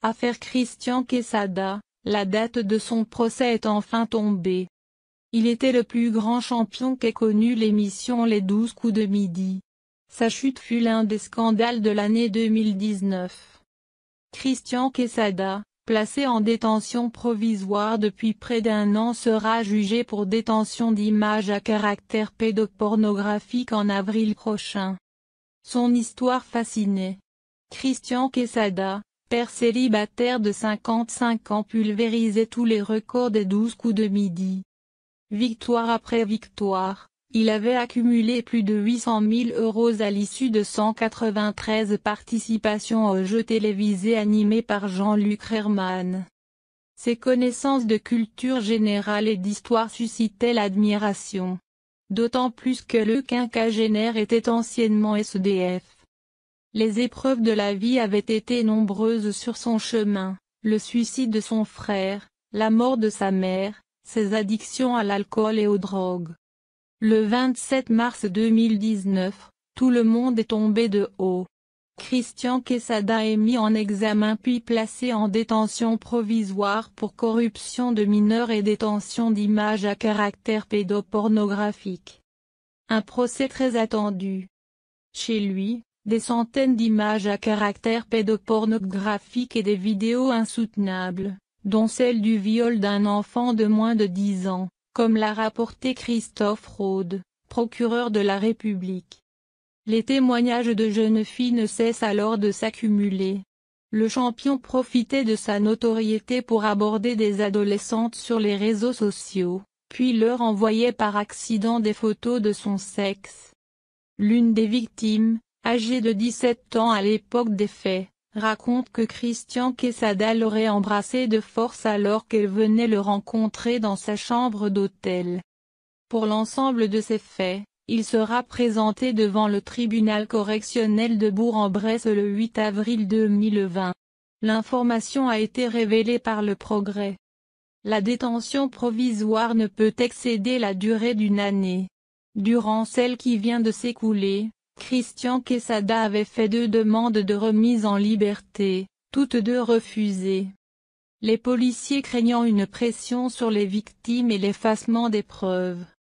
Affaire Christian Quesada, la date de son procès est enfin tombée. Il était le plus grand champion qu'ait connu l'émission Les 12 coups de midi. Sa chute fut l'un des scandales de l'année 2019. Christian Quesada, placé en détention provisoire depuis près d'un an, sera jugé pour détention d'images à caractère pédopornographique en avril prochain. Son histoire fascinait. Christian Quesada, père célibataire de 55 ans, pulvérisait tous les records des 12 coups de midi. Victoire après victoire, il avait accumulé plus de 800 000 € à l'issue de 193 participations aux jeux télévisés animés par Jean-Luc Reichmann. Ses connaissances de culture générale et d'histoire suscitaient l'admiration. D'autant plus que le quinquagénaire était anciennement SDF. Les épreuves de la vie avaient été nombreuses sur son chemin, le suicide de son frère, la mort de sa mère, ses addictions à l'alcool et aux drogues. Le 27 mars 2019, tout le monde est tombé de haut. Christian Quesada est mis en examen puis placé en détention provisoire pour corruption de mineurs et détention d'images à caractère pédopornographique. Un procès très attendu. Chez lui, des centaines d'images à caractère pédopornographique et des vidéos insoutenables, dont celle du viol d'un enfant de moins de 10 ans, comme l'a rapporté Christophe Rode, procureur de la République. Les témoignages de jeunes filles ne cessent alors de s'accumuler. Le champion profitait de sa notoriété pour aborder des adolescentes sur les réseaux sociaux, puis leur envoyait par accident des photos de son sexe. L'une des victimes, âgée de 17 ans à l'époque des faits, raconte que Christian Quesada l'aurait embrassée de force alors qu'elle venait le rencontrer dans sa chambre d'hôtel. Pour l'ensemble de ces faits, il sera présenté devant le tribunal correctionnel de Bourg-en-Bresse le 8 avril 2020. L'information a été révélée par Le Progrès. La détention provisoire ne peut excéder la durée d'une année. Durant celle qui vient de s'écouler, Christian Quesada avait fait 2 demandes de remise en liberté, toutes 2 refusées. Les policiers craignant une pression sur les victimes et l'effacement des preuves,